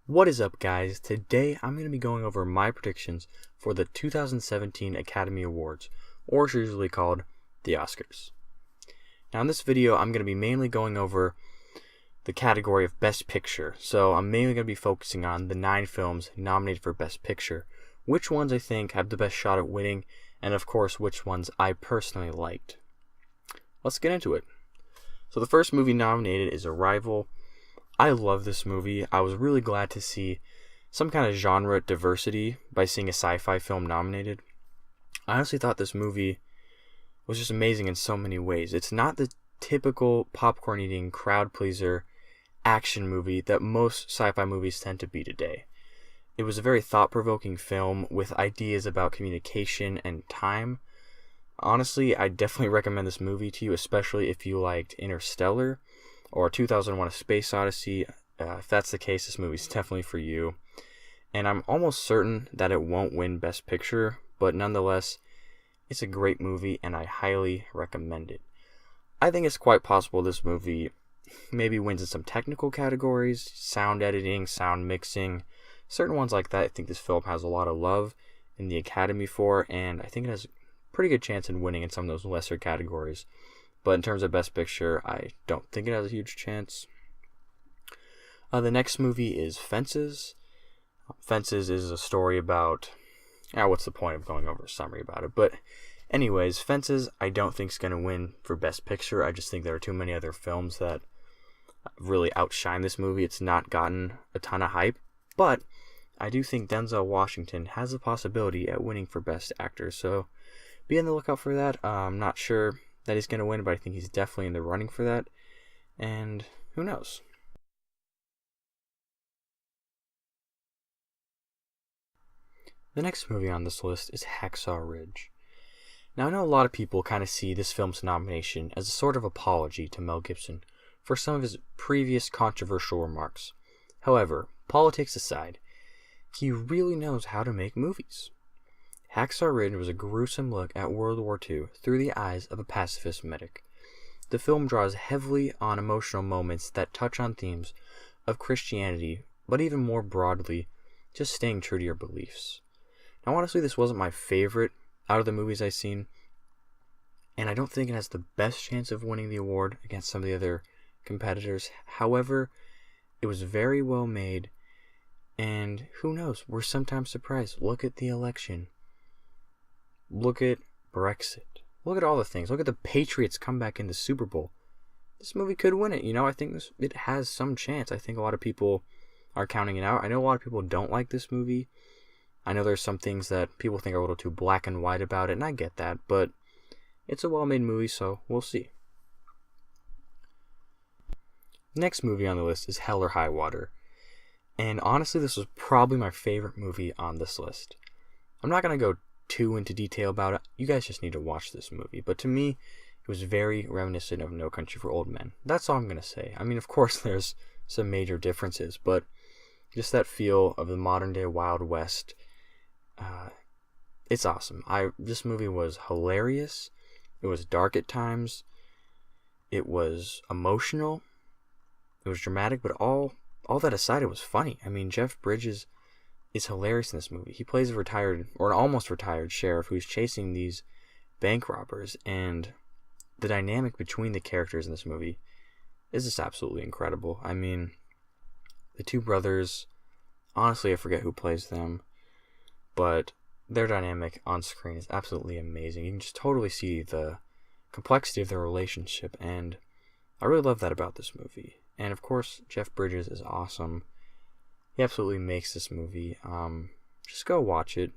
What is up, guys? Today I'm going to be going over my predictions for the 2017 Academy Awards, or it's usually called the Oscars. Now in this video I'm going to be mainly going over the category of Best Picture, so I'm mainly going to be focusing on the 9 films nominated for Best Picture, which ones I think have the best shot at winning, and of course which ones I personally liked. Let's get into it. So the first movie nominated is Arrival. I love this movie. I was really glad to see some kind of genre diversity by seeing a sci-fi film nominated. I honestly thought this movie was just amazing in so many ways. It's not the typical popcorn-eating, crowd-pleaser action movie that most sci-fi movies tend to be today. It was a very thought-provoking film with ideas about communication and time. Honestly, I definitely recommend this movie to you, especially if you liked Interstellar or 2001: A Space Odyssey. If that's the case, this movie's definitely for you. And I'm almost certain that it won't win Best Picture, but nonetheless, it's a great movie and I highly recommend it. I think it's quite possible this movie maybe wins in some technical categories, sound editing, sound mixing, certain ones like that. I think this film has a lot of love in the Academy for, and I think it has a pretty good chance in winning in some of those lesser categories. But in terms of Best Picture, I don't think it has a huge chance. The next movie is Fences. Fences is a story about... what's the point of going over a summary about it? But anyways, Fences I don't think is going to win for Best Picture. I just think there are too many other films that really outshine this movie. It's not gotten a ton of hype. But I do think Denzel Washington has a possibility at winning for Best Actor. So be on the lookout for that. I'm not sure that he's going to win, but I think he's definitely in the running for that. And who knows? The next movie on this list is Hacksaw Ridge. Now, I know a lot of people kind of see this film's nomination as a sort of apology to Mel Gibson for some of his previous controversial remarks. However, politics aside, he really knows how to make movies. Hacksaw Ridge was a gruesome look at World War II through the eyes of a pacifist medic. The film draws heavily on emotional moments that touch on themes of Christianity, but even more broadly, just staying true to your beliefs. Now, honestly, this wasn't my favorite out of the movies I've seen, and I don't think it has the best chance of winning the award against some of the other competitors. However, it was very well made, and who knows, we're sometimes surprised. Look at the election. Look at Brexit. Look at all the things. Look at the Patriots come back in the Super Bowl. This movie could win it. I think it has some chance. I think a lot of people are counting it out. I know a lot of people don't like this movie. I know there's some things that people think are a little too black and white about it, and I get that, but it's a well-made movie, so we'll see. Next movie on the list is Hell or High Water. And honestly, this was probably my favorite movie on this list. I'm not going to go too into detail about it. You guys just need to watch this movie. But to me, it was very reminiscent of No Country for Old Men. That's all I'm going to say. I mean, of course, there's some major differences, but just that feel of the modern-day Wild West, it's awesome. This movie was hilarious. It was dark at times. It was emotional. It was dramatic, but all that aside, it was funny. I mean, Jeff Bridges is hilarious in this movie. He plays a retired, or an almost retired sheriff who's chasing these bank robbers, and the dynamic between the characters in this movie is just absolutely incredible. I mean, the two brothers, honestly, I forget who plays them, but their dynamic on screen is absolutely amazing. You can just totally see the complexity of their relationship, and I really love that about this movie. And of course, Jeff Bridges is awesome. He absolutely makes this movie. Just go watch it.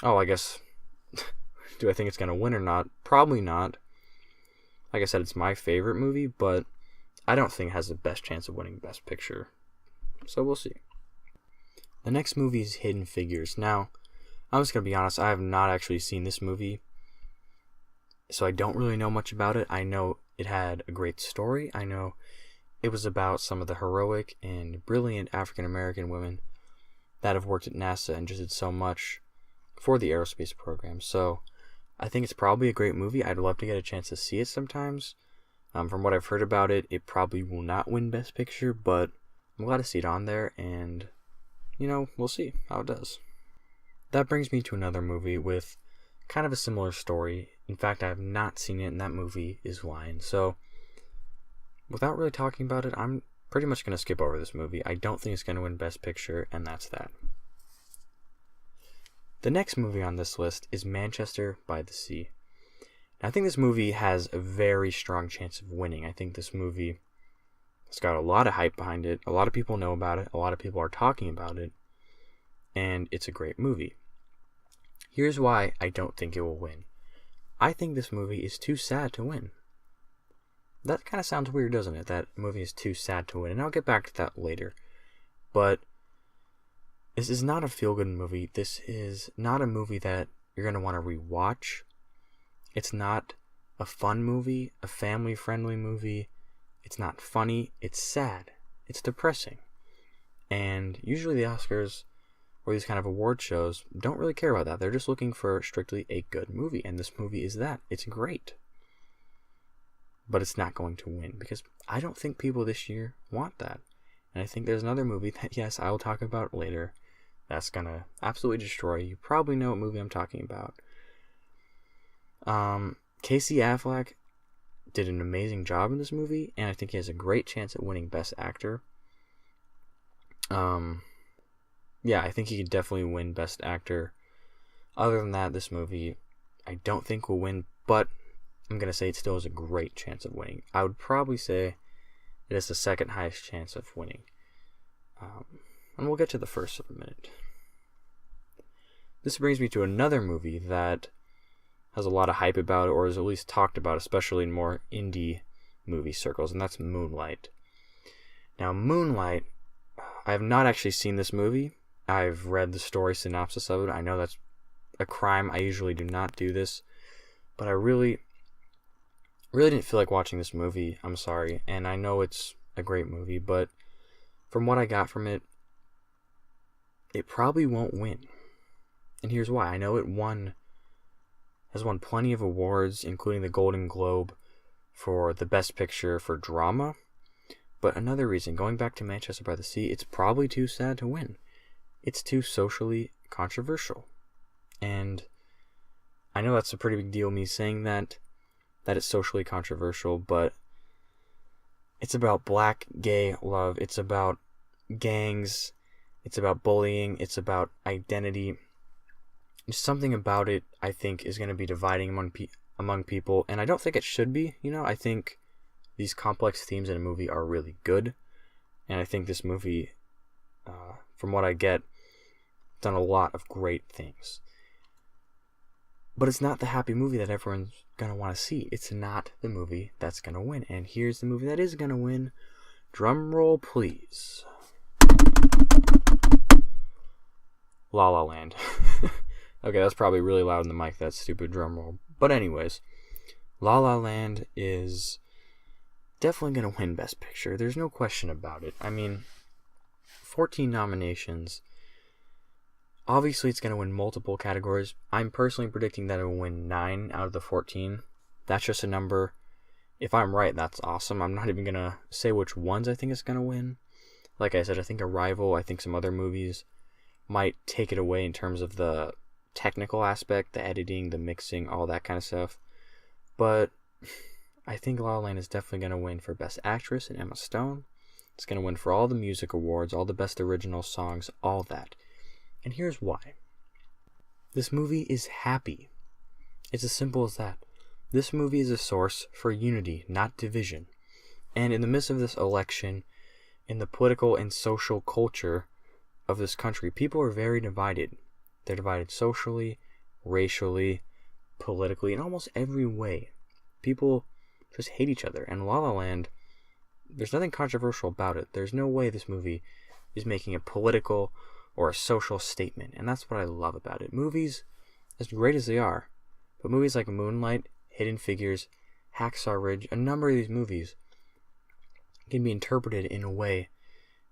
Oh, I guess, do I think it's going to win or not? Probably not. Like I said, it's my favorite movie, but I don't think it has the best chance of winning Best Picture. So we'll see. The next movie is Hidden Figures. Now, I'm just going to be honest, I have not actually seen this movie, so I don't really know much about it. I know it had a great story. I know it was about some of the heroic and brilliant African American women that have worked at NASA and just did so much for the aerospace program. So I think it's probably a great movie. I'd love to get a chance to see it sometimes. From what I've heard about it, it probably will not win Best Picture, but I'm glad to see it on there, and, we'll see how it does. That brings me to another movie with kind of a similar story. In fact, I have not seen it, and that movie is Lion. So, without really talking about it, I'm pretty much going to skip over this movie. I don't think it's going to win Best Picture, and that's that. The next movie on this list is Manchester by the Sea. I think this movie has a very strong chance of winning. I think this movie has got a lot of hype behind it. A lot of people know about it. A lot of people are talking about it. And it's a great movie. Here's why I don't think it will win. I think this movie is too sad to win. That kind of sounds weird, doesn't it? That movie is too sad to win. And I'll get back to that later. But this is not a feel-good movie. This is not a movie that you're going to want to rewatch. It's not a fun movie, a family-friendly movie. It's not funny. It's sad. It's depressing. And usually the Oscars or these kind of award shows don't really care about that. They're just looking for strictly a good movie. And this movie is that. It's great. But it's not going to win because I don't think people this year want that. And I think there's another movie that, yes, I will talk about later that's going to absolutely destroy you. You probably know what movie I'm talking about. Casey Affleck did an amazing job in this movie, and I think he has a great chance at winning Best Actor. Yeah, I think he could definitely win Best Actor. Other than that, this movie I don't think will win, but I'm going to say it still has a great chance of winning. I would probably say it has the second highest chance of winning. And we'll get to the first in a minute. This brings me to another movie that has a lot of hype about it, or is at least talked about, especially in more indie movie circles, and that's Moonlight. Now, Moonlight, I have not actually seen this movie. I've read the story synopsis of it. I know that's a crime. I usually do not do this, but I really didn't feel like watching this movie. I'm sorry, and I know it's a great movie, but from what I got from it, it probably won't win. And here's why. I know it has won plenty of awards, including the Golden Globe for the Best Picture for Drama. But another reason, going back to Manchester by the Sea, it's probably too sad to win. It's too socially controversial. And I know that's a pretty big deal, me saying that it's socially controversial, but it's about black, gay love. It's about gangs. It's about bullying. It's about identity. There's something about it, I think, is going to be dividing among people, and I don't think it should be. I think these complex themes in a movie are really good, and I think this movie, from what I get, done a lot of great things. But it's not the happy movie that everyone's going to want to see. It's not the movie that's going to win, and here's the movie that is going to win. Drum roll, please. La La Land. Okay, that's probably really loud in the mic, that stupid drum roll. But anyways, La La Land is definitely going to win Best Picture. There's no question about it. I mean, 14 nominations. Obviously, it's going to win multiple categories. I'm personally predicting that it will win 9 out of the 14. That's just a number. If I'm right, that's awesome. I'm not even going to say which ones I think it's going to win. Like I said, I think Arrival, I think some other movies might take it away in terms of the technical aspect, the editing, the mixing, all that kind of stuff. But I think La La Land is definitely going to win for Best Actress and Emma Stone. It's going to win for all the music awards, all the best original songs, all that. And here's why. This movie is happy. It's as simple as that. This movie is a source for unity, not division. And in the midst of this election, in the political and social culture of this country, people are very divided. They're divided socially, racially, politically, in almost every way. People just hate each other. And La La Land, there's nothing controversial about it. There's no way this movie is making a political or a social statement. And that's what I love about it. Movies, as great as they are, but movies like Moonlight, Hidden Figures, Hacksaw Ridge, a number of these movies can be interpreted in a way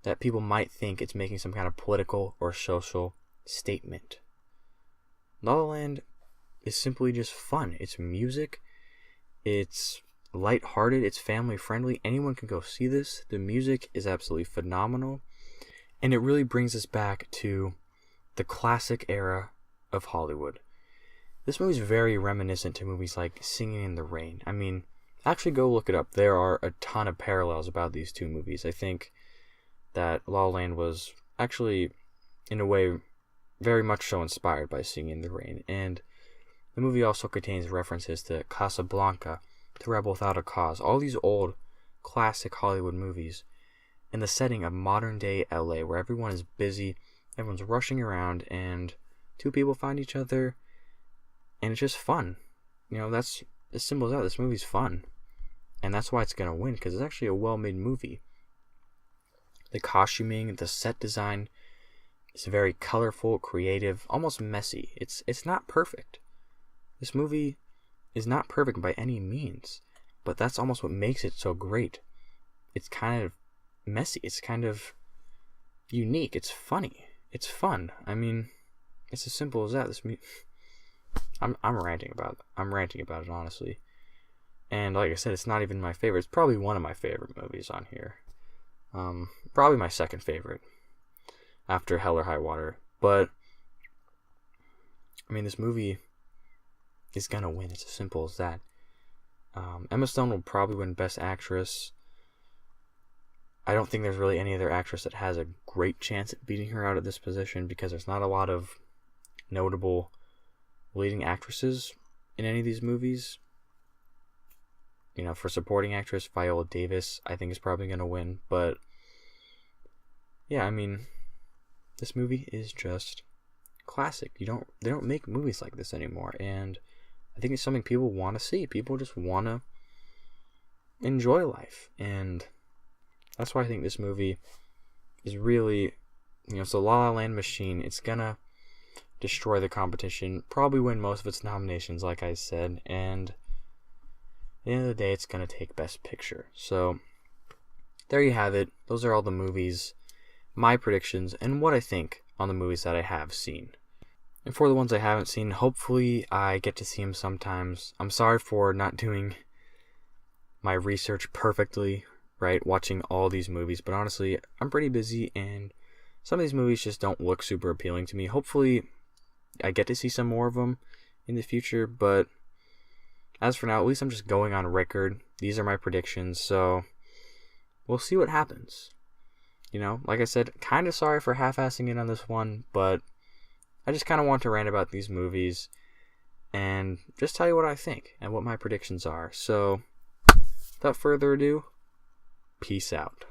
that people might think it's making some kind of political or social statement. La La Land is simply just fun. It's music, it's lighthearted, it's family friendly. Anyone can go see this. The music is absolutely phenomenal, and it really brings us back to the classic era of Hollywood. This movie is very reminiscent to movies like Singing in the Rain. I mean, actually go look it up. There are a ton of parallels about these two movies. I think that La La Land was actually, in a way, very much so inspired by Singing in the Rain. And the movie also contains references to Casablanca, To Rebel Without a Cause, all these old classic Hollywood movies in the setting of modern day LA, where everyone is busy, everyone's rushing around, and two people find each other, and it's just fun. You know, that's as simple as that. This movie's fun, and that's why it's gonna win, because it's actually a well-made movie. The costuming, the set design is very colorful, creative, almost messy. It's not perfect. This movie is not perfect by any means, but that's almost what makes it so great. It's kind of messy. It's kind of unique. It's funny. It's fun. I mean, it's as simple as that. I'm ranting about it. I'm ranting about it, honestly. And like I said, it's not even my favorite. It's probably one of my favorite movies on here. Probably my second favorite after Hell or High Water. But I mean, this movie is gonna win. It's as simple as that. Emma Stone will probably win Best Actress. I don't think there's really any other actress that has a great chance at beating her out at this position, because there's not a lot of notable leading actresses in any of these movies. You know, for supporting actress, Viola Davis, I think, is probably going to win. But yeah, I mean, this movie is just classic. They don't make movies like this anymore, and I think it's something people want to see. People just want to enjoy life, and that's why I think this movie is really, you know, it's a La La Land machine. It's gonna destroy the competition, probably win most of its nominations, like I said, and at the end of the day, it's gonna take Best Picture. So there you have it. Those are all the movies, my predictions, and what I think on the movies that I have seen. And for the ones I haven't seen, hopefully I get to see them sometimes. I'm sorry for not doing my research perfectly, right? Watching all these movies, but honestly, I'm pretty busy, and some of these movies just don't look super appealing to me. Hopefully I get to see some more of them in the future, but as for now, at least I'm just going on record. These are my predictions, so we'll see what happens. You know, like I said, kind of sorry for half-assing it on this one, but I just kind of want to rant about these movies and just tell you what I think and what my predictions are. So, without further ado, peace out.